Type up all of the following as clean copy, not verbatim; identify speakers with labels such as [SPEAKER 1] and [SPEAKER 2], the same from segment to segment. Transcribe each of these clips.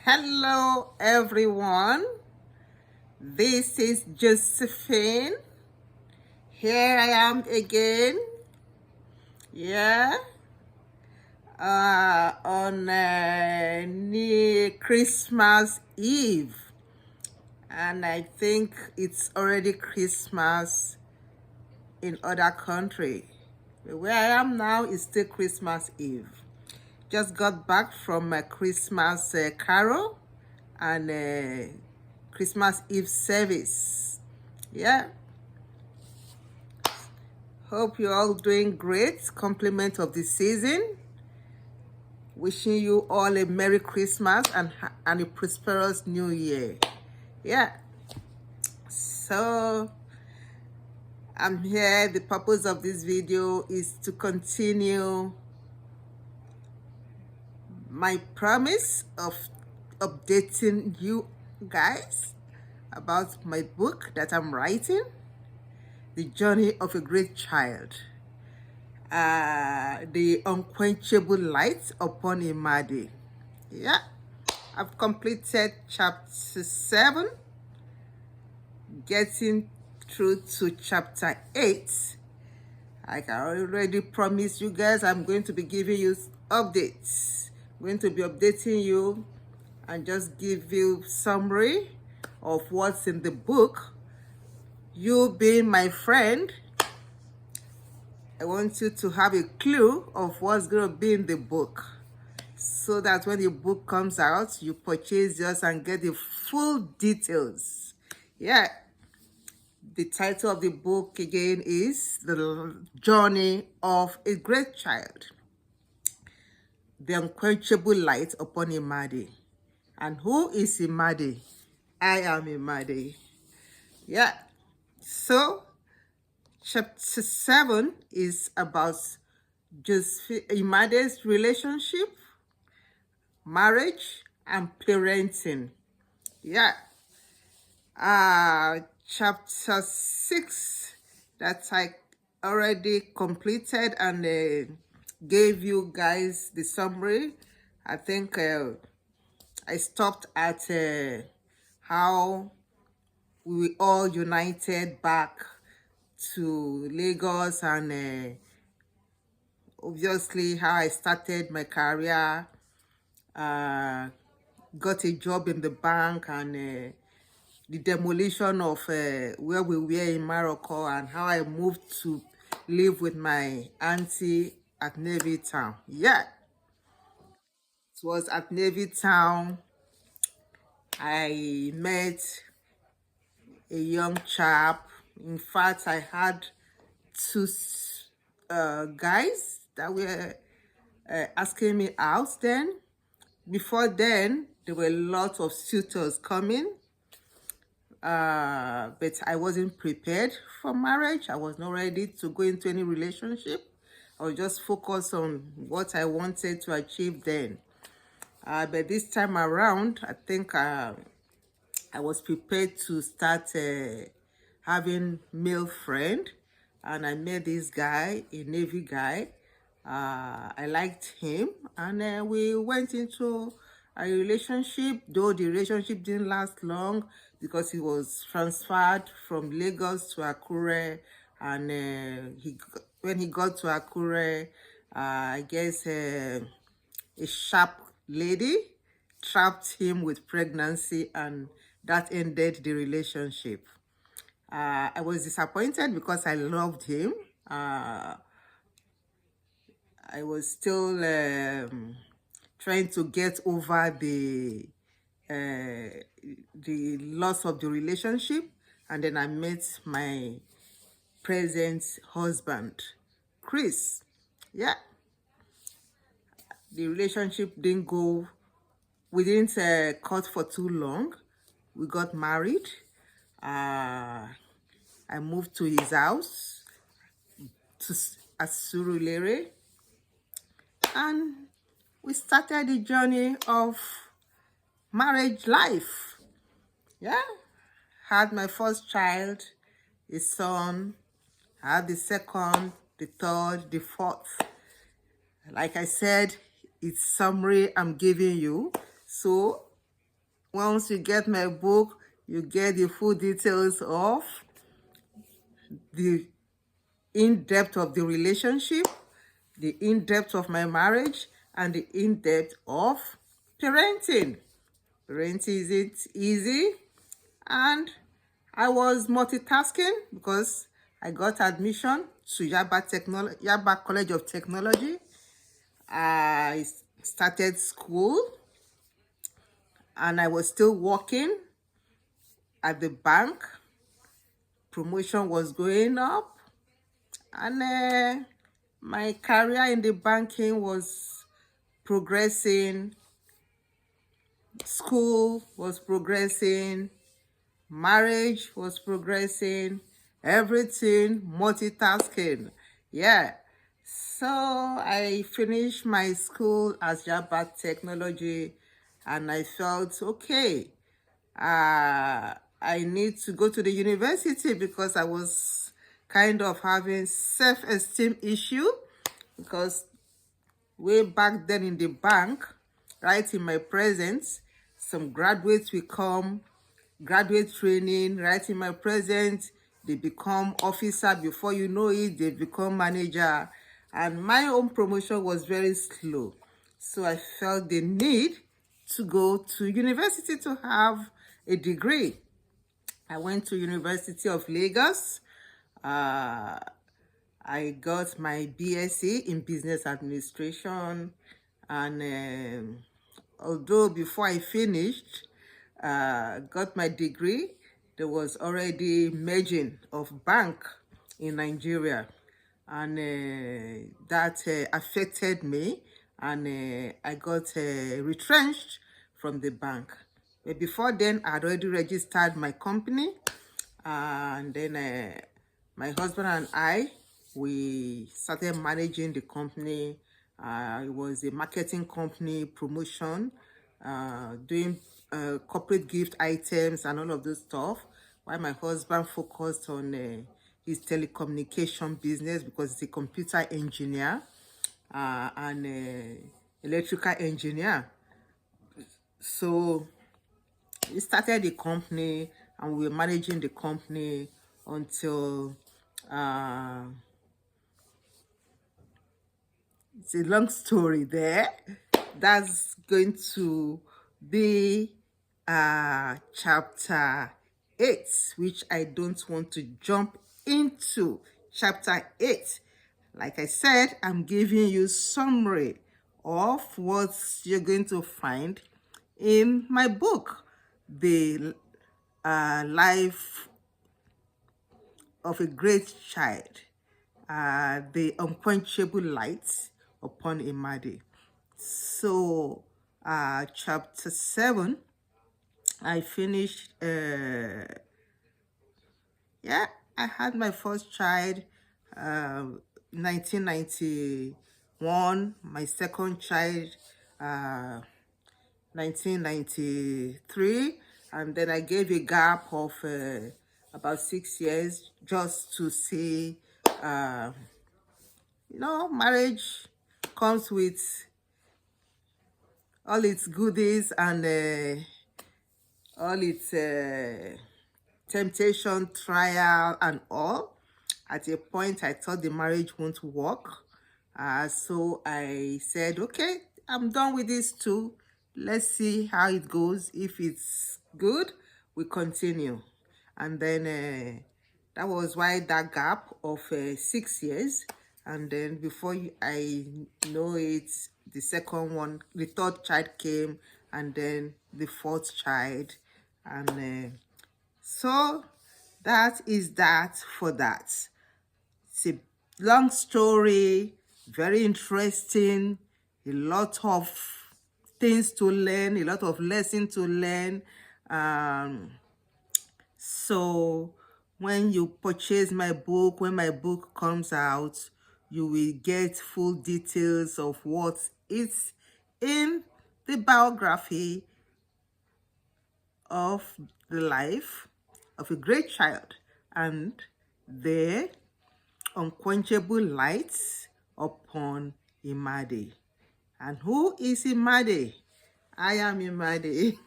[SPEAKER 1] Hello, everyone. This is Josephine. Here I am again. Yeah. On near Christmas Eve. And I think it's already Christmas in other country. Where I am now is still Christmas Eve. Just got back from a Christmas carol and Christmas Eve service. Yeah. Hope you're all doing great. Compliment of the season. Wishing you all a Merry Christmas and a prosperous New Year. Yeah. So I'm here. The purpose of this video is to continue my promise of updating you guys about my book that I'm writing, The Journey of a Great Child, The Unquenchable Light Upon Imade. Yeah, I've completed chapter 7, getting through to chapter 8. Like I already promised you guys, I'm going to be giving you updates. I'm going to be updating you and just give you summary of what's in the book. You being my friend, I want you to have a clue of what's going to be in the book, so that when the book comes out, you purchase yours and get the full details. Yeah. The title of the book again is The Journey of a Great Child, The Unquenchable Light Upon Imade. And who is Imade? I am Imade. Yeah. So, chapter 7 is about Imade's relationship, marriage, and parenting. Yeah. Chapter 6 that I already completed and gave you guys the summary. I think I stopped at how we all united back to Lagos, and obviously how I started my career, got a job in the bank, and the demolition of where we were in Morocco, and how I moved to live with my auntie at Navy Town. Yeah, it was at Navy Town I met a young chap. In fact, I had two guys that were asking me out then. Before then, there were lots of suitors coming, but I wasn't prepared for marriage. I was not ready to go into any relationship. I was just focused on what I wanted to achieve then. But this time around, I think I was prepared to start having male friend, and I met this guy, a Navy guy. I liked him, and we went into a relationship, though the relationship didn't last long because he was transferred from Lagos to Akure, and when he got to Akure, I guess a sharp lady trapped him with pregnancy, and that ended the relationship. I was disappointed because I loved him. I was still trying to get over the loss of the relationship, and then I met my present husband, Chris. Yeah, the relationship didn't go. We didn't cut for too long. We got married. I moved to his house at Surulere, and we started the journey of marriage life. Yeah, had my first child, a son. Had the second, the third, the fourth. Like I said, it's summary I'm giving you. So Once you get my book, you get the full details of the in-depth of the relationship, the in-depth of my marriage, and the in-depth of parenting. Parenting isn't easy, and I was multitasking because I got admission to Yaba College of Technology. I started school, and I was still working at the bank. Promotion was going up, and my career in the banking was progressing. School was progressing. Marriage was progressing. Everything multitasking. Yeah. So I finished my school as Java Technology, and I felt okay. I need to go to the university because I was kind of having self-esteem issue, because way back then in the bank, right in my presence, some graduates will come, graduate training, right in my presence, they become officer. Before you know it, they become manager. And my own promotion was very slow. So I felt the need to go to university to have a degree. I went to University of Lagos. Uh, I got my BSc in Business Administration, and although before I finished, got my degree, there was already merging of bank in Nigeria, and that affected me, and I got retrenched from the bank. But before then, I had already registered my company, and then my husband and I, we started managing the company. It was a marketing company, promotion, doing corporate gift items and all of those stuff, while my husband focused on his telecommunication business because he's a computer engineer and electrical engineer. So we started the company, and we were managing the company until it's a long story there. That's going to be chapter 8, which I don't want to jump into. Chapter 8, like I said, I'm giving you summary of what you're going to find in my book, The Life of a Great Child, The Unquenchable Light upon Imade. So, chapter 7, I finished, yeah, I had my first child, 1991, my second child, 1993, and then I gave a gap of about 6 years just to see, marriage comes with all its goodies and all its temptation, trial, and all. At a point, I thought the marriage won't work. So I said, okay, I'm done with this too. Let's see how it goes. If it's good, we continue. And then that was why that gap of 6 years. And then before I know it, the second one, the third child came, and then the fourth child. And so that is that for that. It's a long story, very interesting, a lot of things to learn, a lot of lessons to learn. So when you purchase my book, when my book comes out, you will get full details of what is in the biography of the life of a great child and the unquenchable lights upon Imade. And who is Imade? I am Imade.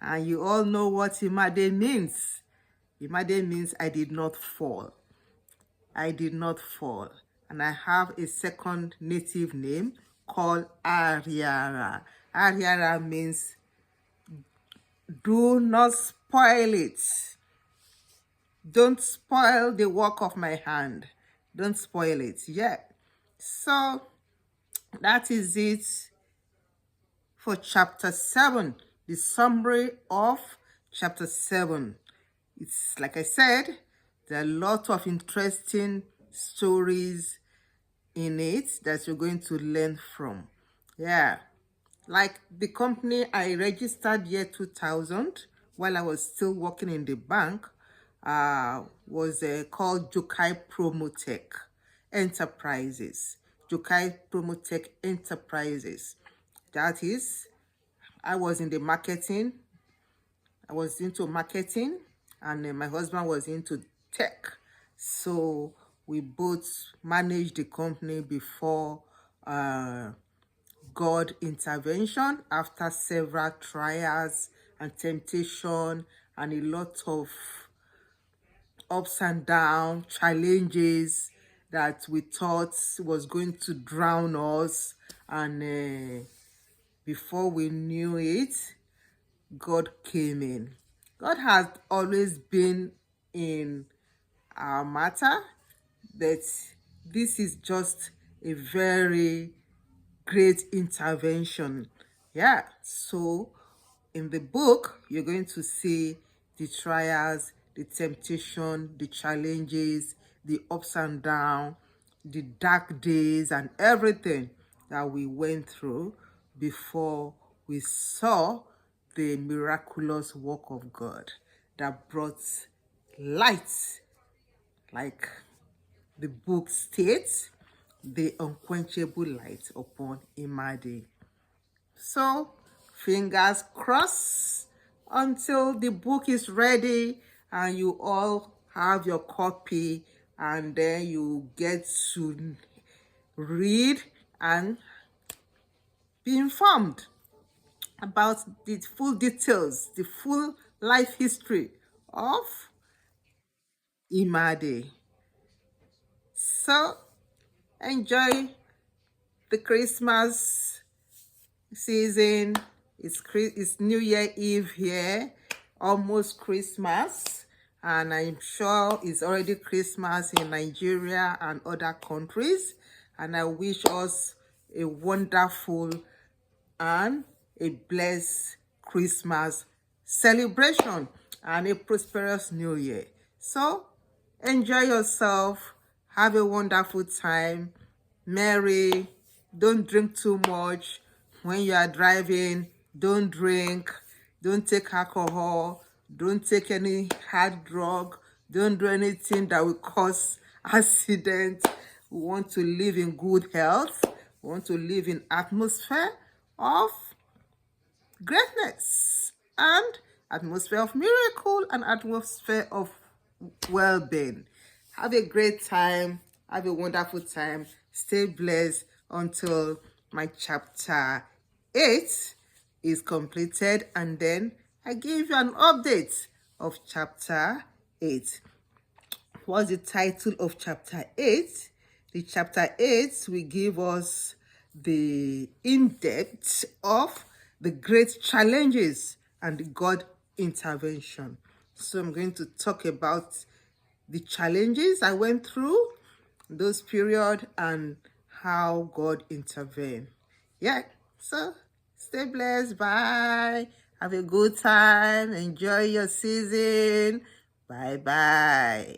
[SPEAKER 1] And you all know what Imade means. Imade means I did not fall. I did not fall. And I have a second native name called Ariara. Ariara means do not spoil it. Don't spoil the work of my hand. Don't spoil it. Yeah. So that is it for chapter 7. The summary of chapter 7. It's like I said, there are a lot of interesting stories in it that you're going to learn from. Yeah. Like the company I registered year 2000 while I was still working in the bank was called Jokai Promotech Enterprises. Jokai Promotech Enterprises. That is, I was in the marketing. I was into marketing, and my husband was into tech. So we both managed the company before God intervention, after several trials and temptation and a lot of ups and downs, challenges that we thought was going to drown us. And before we knew it, God came in. God has always been in our matter, but this is just a very great intervention. Yeah, so in the book, you're going to see the trials, the temptation, the challenges, the ups and downs, the dark days, and everything that we went through before we saw the miraculous work of God that brought light, like the book states, the unquenchable light upon Imade. So, fingers crossed until the book is ready and you all have your copy, and then you get to read and be informed about the full details, the full life history of Imade. So, enjoy the Christmas season. It's New Year Eve here, almost Christmas, and I'm sure it's already Christmas in Nigeria and other countries. And I wish us a wonderful and a blessed Christmas celebration and a prosperous New Year. So enjoy yourself, have a wonderful time, merry, don't drink too much. When you are driving, don't drink, don't take alcohol, don't take any hard drug, don't do anything that will cause accident. We want to live in good health. We want to live in atmosphere of greatness and atmosphere of miracle and atmosphere of well-being. Have a great time. Have a wonderful time. Stay blessed until my chapter 8 is completed, and then I give you an update of chapter 8. What's the title of chapter 8? The chapter 8 will give us the in-depth of the great challenges and the God intervention. So I'm going to talk about the challenges I went through those period and how God intervened. Yeah, so stay blessed. Bye. Have a good time. Enjoy your season. Bye-bye.